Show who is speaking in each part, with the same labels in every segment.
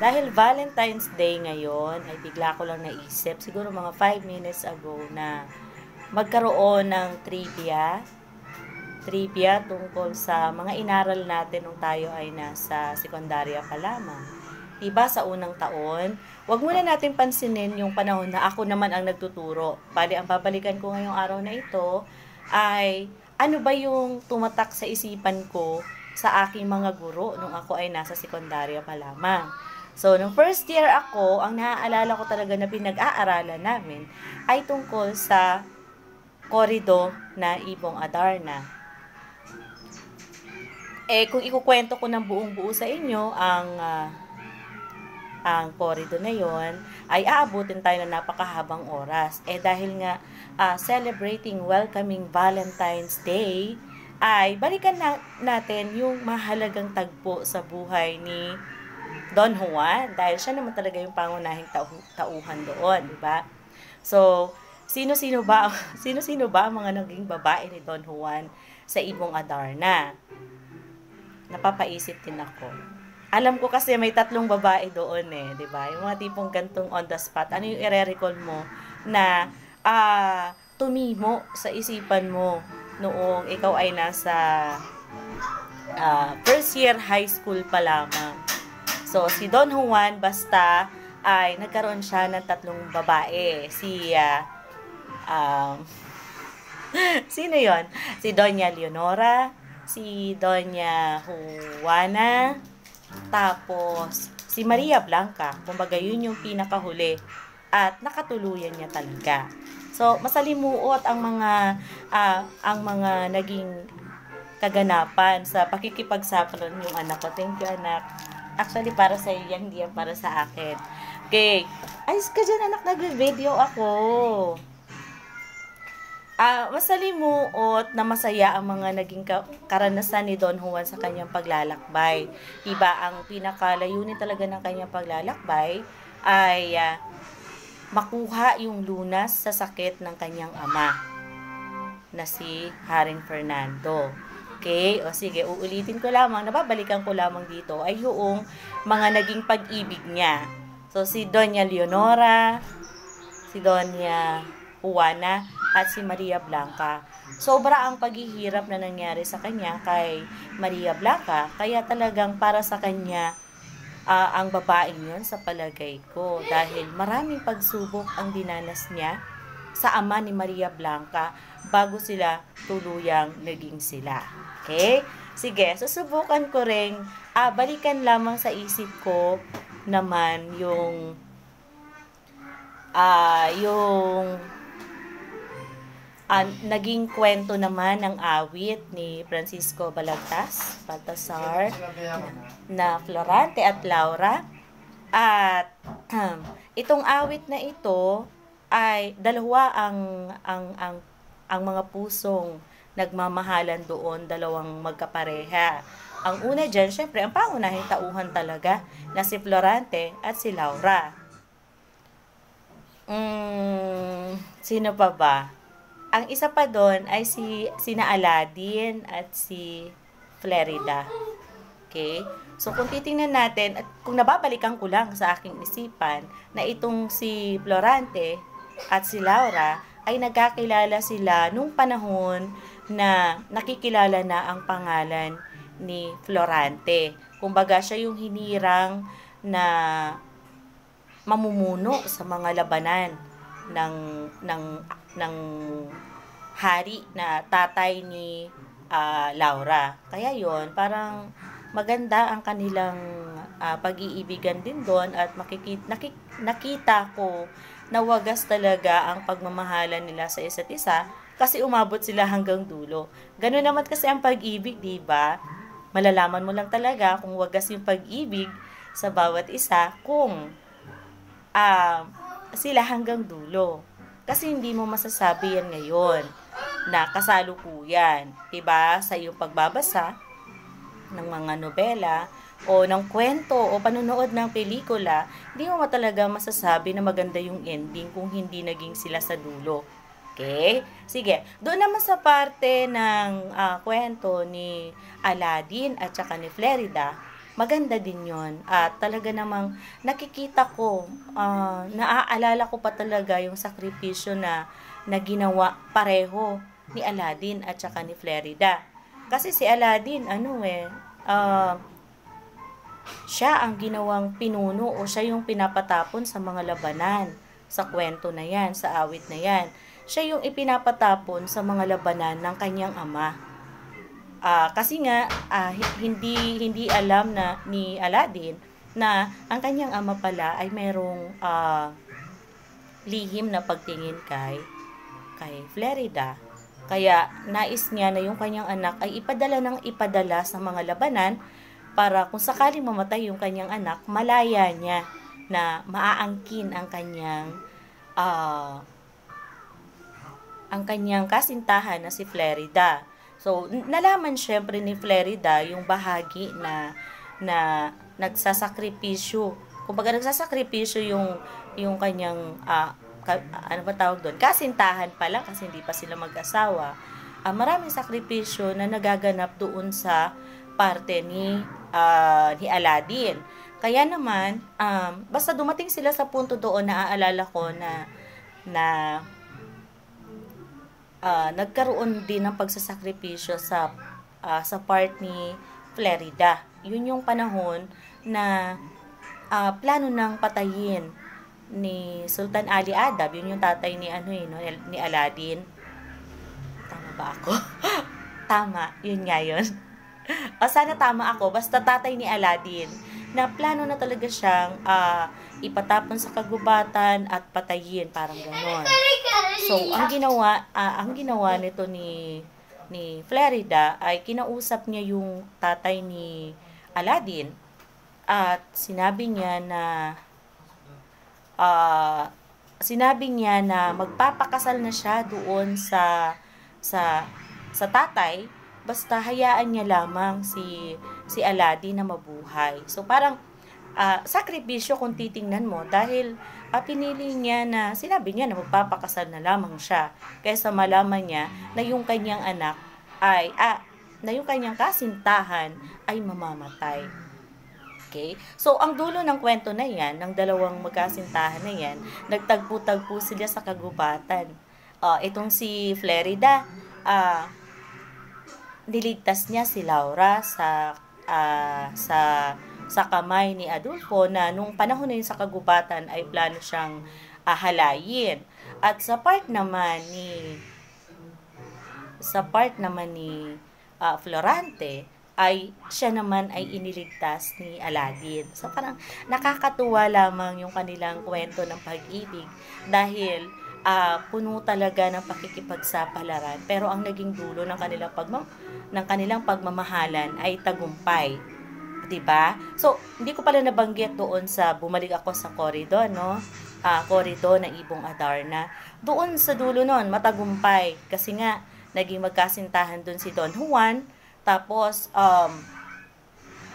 Speaker 1: Dahil Valentine's Day ngayon, ay bigla ko lang naisip, siguro mga 5 minutes ago, na magkaroon ng trivia tungkol sa mga inaral natin nung tayo ay nasa sekundarya pa lamang. Diba sa unang taon, wag muna natin pansinin yung panahon na ako naman ang nagtuturo. Bali, ang babalikan ko ngayong araw na ito ay ano ba yung tumatak sa isipan ko sa aking mga guro nung ako ay nasa sekundarya pa lamang. So, nung first year ako, ang naaalala ko talaga na pinag-aaralan namin ay tungkol sa korido na Ibong Adarna. Kung ikukwento ko ng buong buo sa inyo ang korido na yon, ay aabutin tayo na napakahabang oras. Dahil nga celebrating welcoming Valentine's Day, ay balikan natin yung mahalagang tagpo sa buhay ni Don Juan, dahil siya naman talaga yung pangunahing tauhan doon, di ba? So, sino-sino ba ang mga naging babae ni Don Juan sa Ibong Adarna? Napapaisip din ako. Alam ko kasi may 3 babae doon di ba? Yung mga tipong gantong on the spot. Ano yung i-recall mo na tumimo sa isipan mo noong ikaw ay nasa first year high school pa lamang. So, si Don Juan, basta ay nagkaroon siya ng 3 babae. Sino yon? Si Doña Leonora, si Doña Juana, tapos si Maria Blanca. Kumbaga, yun yung pinakahuli. At nakatuluyan niya talaga. So, masalimuot ang mga naging kaganapan sa pakikipagsapalon yung anak ko. Thank you, anak. Actually, para sa iyo yan, hindi yan para sa akin. Okay. Ayos ka dyan, anak. Nagbe-video ako. Masalimuot na masaya ang mga naging karanasan ni Don Juan sa kanyang paglalakbay. Diba, ang pinakalayunin talaga ng kanyang paglalakbay ay makuha yung lunas sa sakit ng kanyang ama na si Haring Fernando. Okay, o sige, uulitin ko lamang, nababalikan ko lamang dito ay yung mga naging pag-ibig niya. So, si Doña Leonora, si Doña Juana, at si Maria Blanca. Sobra ang paghihirap na nangyari sa kanya kay Maria Blanca, kaya talagang para sa kanya ang babaeng yun sa palagay ko. Dahil maraming pagsubok ang dinanas niya sa ama ni Maria Blanca bago sila tuluyang naging sila. Okay? Sige, susubukan ko ring balikan lamang sa isip ko naman yung naging kwento naman ng awit ni Francisco Baltasar na Florante at Laura. At itong awit na ito ay dalawa ang mga pusong nagmamahalan doon, dalawang magkapareha. Ang una dyan, syempre, ang pangunahing tauhan talaga na si Florante at si Laura. Sino pa ba? Ang isa pa doon ay sina Aladdin at si Flerida. Okay? So, kung titingnan natin, at kung nababalikan ko lang sa aking isipan, na itong si Florante at si Laura ay nagkakilala sila nung panahon na nakikilala na ang pangalan ni Florante. Kumbaga, siya yung hinirang na mamumuno sa mga labanan ng hari na tatay ni Laura. Kaya yon, parang maganda ang kanilang pag-iibigan din doon at nakita ko na wagas talaga ang pagmamahalan nila sa isa't isa kasi umabot sila hanggang dulo. Ganun naman kasi ang pag-ibig, di ba? Malalaman mo lang talaga kung wagas yung pag-ibig sa bawat isa kung sila hanggang dulo. Kasi hindi mo masasabi yan ngayon na kasalukuyan, diba? Sa iyong pagbabasa ng mga nobela o ng kwento o panonood ng pelikula, hindi mo talaga masasabi na maganda yung ending kung hindi naging sila sa dulo. Okay? Sige, doon naman sa parte ng kwento ni Aladdin at saka ni Flerida, maganda din yon. At talaga namang nakikita ko, naaalala ko pa talaga yung sakripisyo na ginawa pareho ni Aladdin at saka ni Flerida. Kasi si Aladdin, siya ang ginawang pinuno o siya yung pinapatapon sa mga labanan sa kwento na yan, sa awit na yan. Siya yung ipinapatapon sa mga labanan ng kanyang ama. Kasi nga hindi alam na ni Aladdin na ang kanyang ama pala ay merong lihim na pagtingin kay Flerida. Kaya nais niya na yung kanyang anak ay ipadala sa mga labanan para kung sakaling mamatay yung kanyang anak, malaya niya na maaangkin ang kanyang kasintahan na si Flerida. So, nalaman syempre ni Flerida yung bahagi na nagsasakripisyo. Kumbaga nagsasakripisyo yung kanyang ano ba tawag doon? Kasintahan pala kasi hindi pa sila mag-asawa. Maraming sakripisyo na nagaganap doon sa parte ni Aladdin. Kaya naman, basta dumating sila sa punto doon, naaalala ko na nagkaroon din ng pagsasakripisyo sa part ni Flerida. Yun yung panahon na plano ng patayin ni Sultan Ali Adab, yun yung tatay ni ni Aladdin. Tama ba ako? Tama, yun nga yun. O sana tama ako, basta tatay ni Aladdin, na plano na talaga siyang ipatapon sa kagubatan at patayin, parang gano'n. So, ang ginawa nito ni Flerida ay kinausap niya yung tatay ni Aladdin at sinabi niya na magpapakasal na siya doon sa tatay, basta hayaan niya lamang si Aladdin na mabuhay. So parang sakripisyo kung titingnan mo, dahil pinili niya na, sinabi niya na magpapakasal na lamang siya kaysa malaman niya na yung kanyang anak na yung kanyang kasintahan ay mamamatay. Okay? So, ang dulo ng kwento na yan, ng dalawang magkasintahan na yan, nagtagpo-tagpo sila sa kagubatan. Itong si Flerida, niligtas niya si Laura sa kamay ni Adolfo na nung panahon na yun sa kagubatan ay plano siyang halayin. At sa part naman ni Florante, ay siya naman ay iniligtas ni Aladdin. So parang nakakatuwa lamang yung kanilang kwento ng pag-ibig dahil puno talaga ng pakikipagsapalaran, pero ang naging dulo ng kanilang pagmamahalan ay tagumpay. 'Di ba? So hindi ko pala nabanggit doon sa bumalik ako sa Corridor, no? Corridor na Ibong Adarna. Doon sa dulo noon matagumpay kasi nga naging magkasintahan doon si Don Juan. Tapos,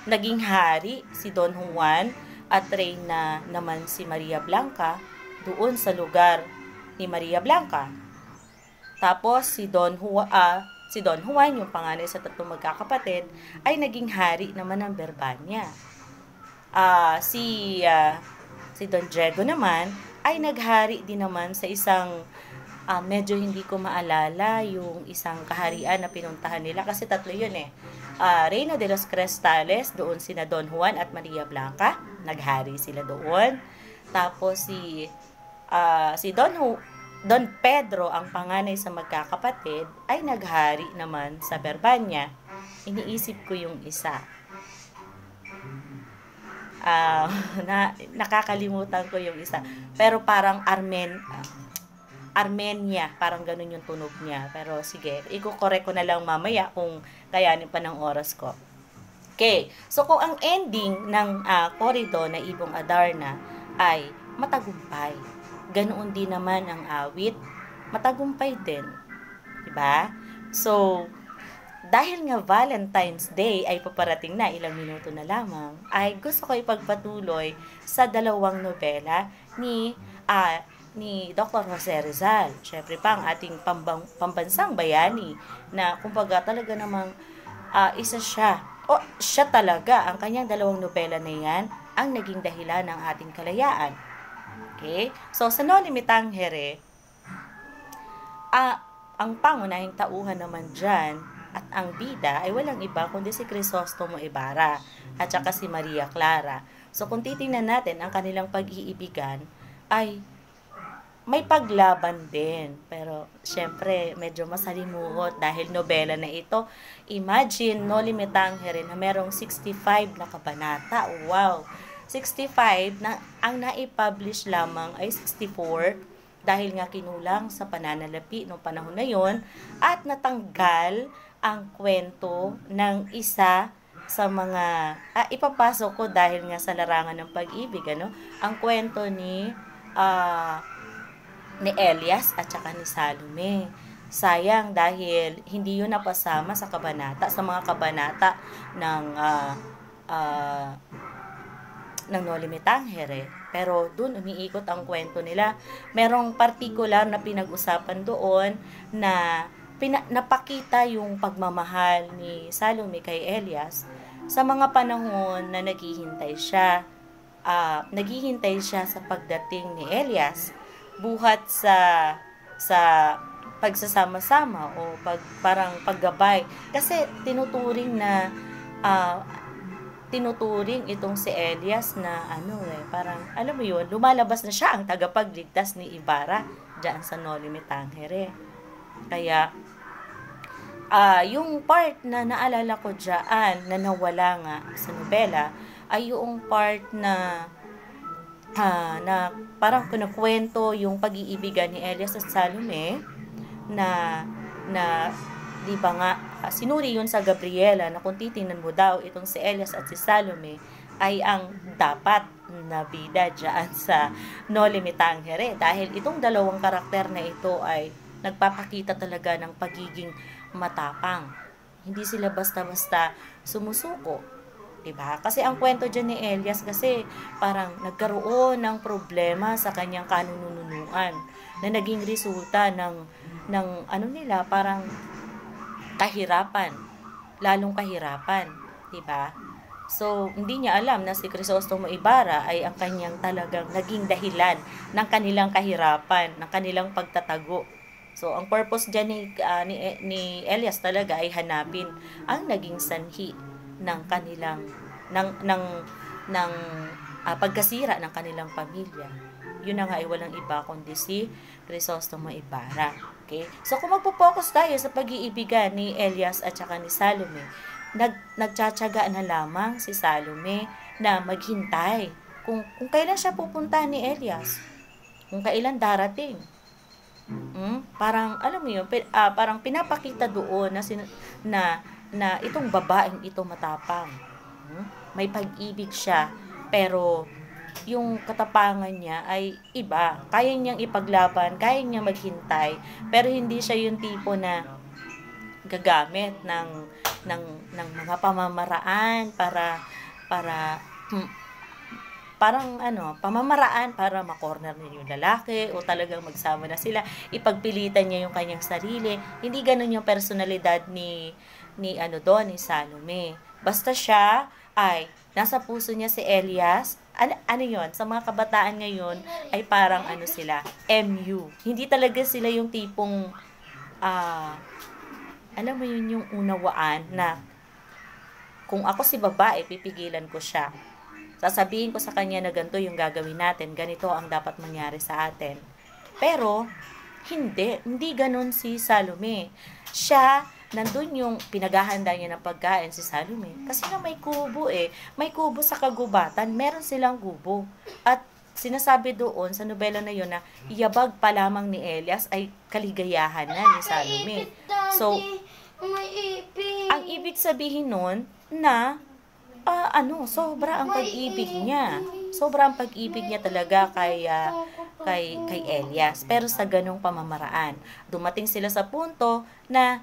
Speaker 1: naging hari si Don Juan at reyna naman si Maria Blanca doon sa lugar ni Maria Blanca. Tapos, si Don Juan, yung panganay sa tatlong magkakapatid, ay naging hari naman ng Berbanya. Si Don Diego naman ay naghari din naman sa isang medyo hindi ko maalala yung isang kaharian na pinuntahan nila kasi tatlo yun Reino de los Cristales, doon sina Don Juan at Maria Blanca, naghari sila doon. Tapos si Don Pedro, ang panganay sa magkakapatid, ay naghari naman sa Berbanya. Iniisip ko yung isa. Nakakalimutan ko yung isa. Pero parang Armenia, parang ganun yung tunog niya. Pero sige, i-correct ko na lang mamaya kung kayanin pa ng oras ko. Okay, so kung ang ending ng Corridor na Ibong Adarna ay matagumpay, ganoon din naman ang awit, matagumpay din. Diba? So, dahil nga Valentine's Day ay paparating na, ilang minuto na lamang, ay gusto ko ipagpatuloy sa dalawang nobela ni Dr. Jose Rizal. Syempre pa ang ating pambansang bayani na kumbaga talaga namang isa siya O siya talaga, ang kanyang dalawang nobela na yan, ang naging dahilan ng ating kalayaan. Okay? So, sa No Limit Tangere, ang pangunahing tauhan naman dyan at ang bida ay walang iba kundi si Crisostomo Ibarra at saka si Maria Clara. So, kung titingnan natin ang kanilang pag-iibigan, ay may paglaban din. Pero, syempre, medyo masalimuot dahil nobela na ito. Imagine, No Limit Tangere na merong 65 na kabanata. Wow! 65 na ang naipublish lamang ay 64 dahil nga kinulang sa pananalapi noong panahon na yon at natanggal ang kwento ng isa sa mga ipapasok ko dahil nga sa larangan ng pag-ibig, ano? Ang kwento ni Elias at saka ni Salome. Sayang dahil hindi yun napasama sa kabanata, sa mga kabanata ng No Limit Tangere. Pero dun umiikot ang kwento nila. Merong partikular na pinag-usapan doon na napakita yung pagmamahal ni Salome kay Elias sa mga panahon na naghihintay siya. Naghihintay siya sa pagdating ni Elias buhat sa pagsasama-sama o parang paggabay. Kasi tinuturing itong si Elias na parang alam mo yun, lumalabas na siya ang tagapagligtas ni Ibarra diyan sa No Limit Tangere. Kaya yung part na naalala ko diyan na nawala nga sa nobela ay yung part na parang kinukwento yung pag-iibigan ni Elias at Salome na di ba nga sinuri yun sa Gabriela na kung titingnan mo daw itong si Elias at si Salome ay ang dapat na bida dyan sa No Limit Tangere dahil itong dalawang karakter na ito ay nagpapakita talaga ng pagiging matapang. Hindi sila basta-basta sumusuko. Diba? Kasi ang kwento dyan ni Elias kasi parang nagkaroon ng problema sa kanyang kanununuan na naging resulta ng parang kahirapan, lalong kahirapan, diba? So, hindi niya alam na si Crisostomo Ibarra ay ang kanyang talagang naging dahilan ng kanilang kahirapan, ng kanilang pagtatago. So, ang purpose dyan ni Elias talaga ay hanapin ang naging sanhi ng kanilang pagkasira ng kanilang pamilya. Yun na nga ay walang iba kundi si Crisostomo Ibarra. Okay? So kung magpo-focus tayo sa pag-iibigan ni Elias at saka ni Salome, nagtsatsaga na lamang si Salome na maghintay kung kailan siya pupunta ni Elias, kung kailan darating. Parang alam mo yun, parang pinapakita doon na itong babaeng ito matapang. May pag-ibig siya, pero yung katapangan niya ay iba. Kaya niyang ipaglaban, kaya niyang maghintay, pero hindi siya yung tipo na gagamit ng mga pamamaraan pamamaraan para makorner niya yung lalaki o talagang magsama na sila, ipagpilitan niya yung kanyang sarili. Hindi ganun yung personalidad ni Salome. Basta siya ay nasa puso niya si Elias. Ano yon? Sa mga kabataan ngayon ay parang sila, MU. Hindi talaga sila yung tipong alam mo yun, yung unawaan na kung ako si babae, pipigilan ko siya. Sasabihin ko sa kanya na ganito yung gagawin natin, ganito ang dapat mangyari sa atin. Pero, hindi ganun si Salome. Siya, nandun yung pinaghahanda niya ng pagkain si Salome. Kasi nga may kubo may kubo sa kagubatan, meron silang kubo. At sinasabi doon sa nobela na yun na iyabag pa lamang ni Elias ay kaligayahan na ni Salome. So, ang ibig sabihin nun na sobra ang pag-ibig niya. Sobra ang pag-ibig niya talaga kay Elias. Pero sa ganong pamamaraan, dumating sila sa punto na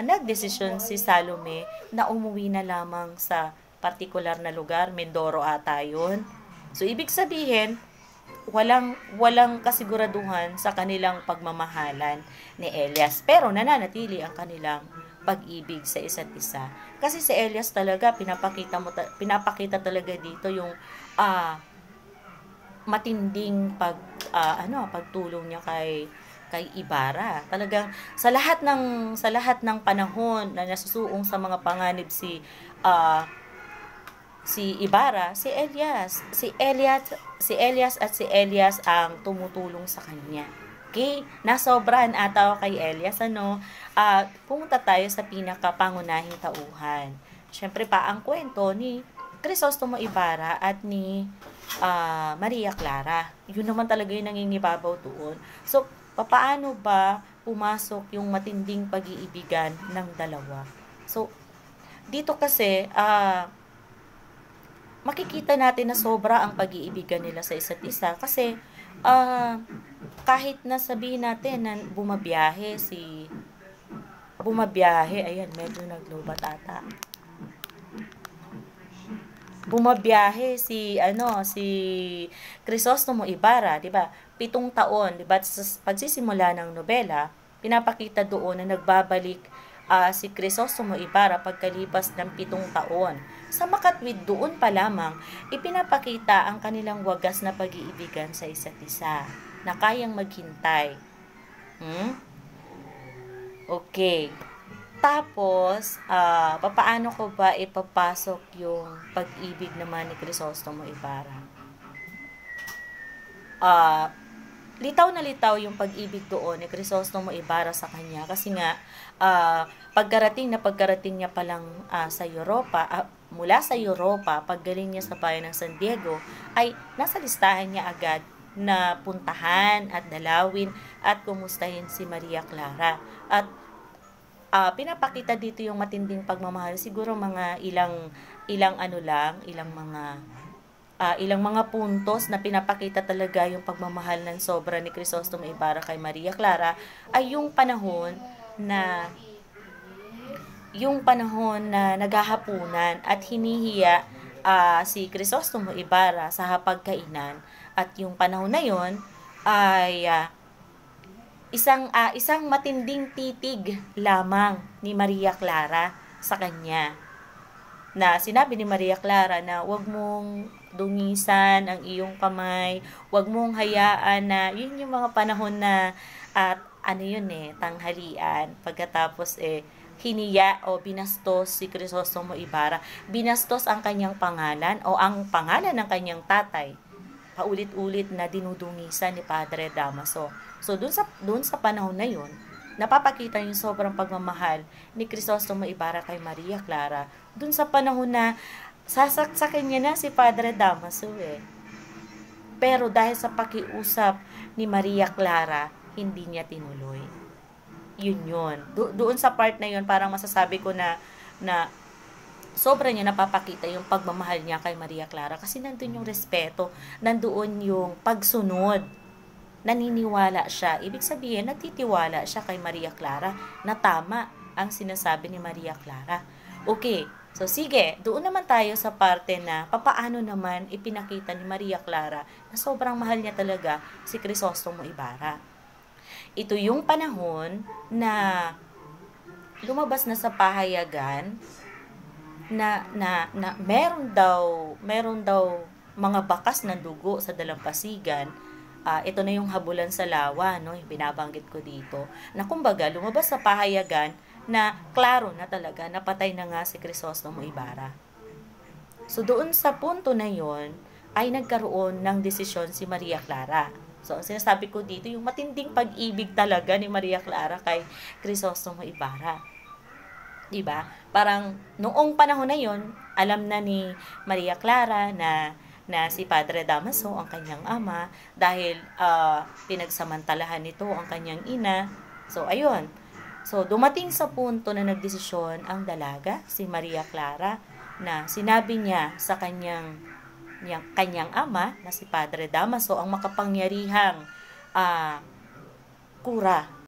Speaker 1: nagdesisyon si Salome na umuwi na lamang sa partikular na lugar, Mindoro ata yun. So, ibig sabihin, walang kasiguraduhan sa kanilang pagmamahalan ni Elias. Pero nananatili ang kanilang pag-ibig sa isa't isa. Kasi si Elias talaga, pinapakita talaga dito yung matinding pagtulong niya kay Ibarra. Talagang sa lahat ng panahon na nasusuong sa mga panganib si Ibarra, si Elias ang tumutulong sa kanya. Okay? Nasobrahan ata ako kay Elias, pumunta tayo sa pinakapangunahing tauhan. Siyempre pa ang kwento ni Crisostomo Ibarra at ni Maria Clara. Yun naman talaga yung nangingibabaw doon. So, paano ba pumasok yung matinding pag-iibigan ng dalawa? So, dito kasi, makikita natin na sobra ang pag-iibigan nila sa isa't isa kasi kahit na sabihin natin na ayan, medyo naglobat ata. Bumabiyahe si Crisostomo Ibarra, 'di ba? 7 taon, 'di ba? Sa pagsisimula ng nobela, pinapakita doon na nagbabalik si Crisostomo Ibarra pagkalipas ng 7 taon. Sa makatwid doon pa lamang, ipinapakita ang kanilang wagas na pag-iibigan sa isa't isa, na kayang maghintay. Okay. Tapos, papaano ko ba ipapasok yung pag-ibig naman ni Crisostomo Ibarra? Litaw na litaw yung pag-ibig doon ni Crisostomo Ibarra sa kanya kasi nga pagkarating niya pa lang sa Europa, mula sa Europa, paggaling niya sa bayan ng San Diego, ay nasa listahan niya agad na puntahan at dalawin at kumustahin si Maria Clara. At pinapakita dito yung matinding pagmamahal, siguro mga ilang mga puntos na pinapakita talaga yung pagmamahal ng sobra ni Crisostomo Ibarra kay Maria Clara ay yung panahon na naghahapunan at hinihiya si Crisostomo Ibarra sa hapagkainan, at yung panahon na yon ay isang matinding titig lamang ni Maria Clara sa kanya, na sinabi ni Maria Clara na wag mong dungisan ang iyong kamay, wag mong hayaan na, yun yung mga panahon na tanghalian, pagkatapos hiniya o binastos si Crisostomo Ibarra. Binastos ang kanyang pangalan o ang pangalan ng kanyang tatay. Paulit-ulit na dinudungisan ni Padre Damaso. So, doon sa panahon na yun, napapakita yung sobrang pagmamahal ni Crisostomo Ibarra kay Maria Clara. Doon sa panahon na sasaksakin niya na si Padre Damaso Pero dahil sa pakiusap ni Maria Clara, hindi niya tinuloy. Yun. Doon sa part na yun, parang masasabi ko na sobra niya napapakita yung pagmamahal niya kay Maria Clara kasi nandun yung respeto, nandoon yung pagsunod. Naniniwala siya. Ibig sabihin, natitiwala siya kay Maria Clara na tama ang sinasabi ni Maria Clara. Okay, so sige, doon naman tayo sa parte na papaano naman ipinakita ni Maria Clara na sobrang mahal niya talaga si Crisostomo Ibarra. Ito yung panahon na lumabas na sa pahayagan na meron daw mga bakas ng dugo sa dalampasigan. Ito na yung habulan sa lawa, no? Yung binabanggit ko dito. Na kumbaga, lumabas sa pahayagan na klaro na talaga, napatay na nga si Crisostomo Ibarra. So, doon sa punto na yon ay nagkaroon ng desisyon si Maria Clara. So, sinasabi ko dito, yung matinding pag-ibig talaga ni Maria Clara kay Crisostomo Ibarra. Diba? Parang noong panahon na yon, alam na ni Maria Clara na si Padre Damaso ang kanyang ama dahil pinagsamantalahan nito ang kanyang ina. So, ayun. So, dumating sa punto na nagdesisyon ang dalaga, si Maria Clara, na sinabi niya sa kanyang ama na si Padre Damaso ang makapangyarihang kura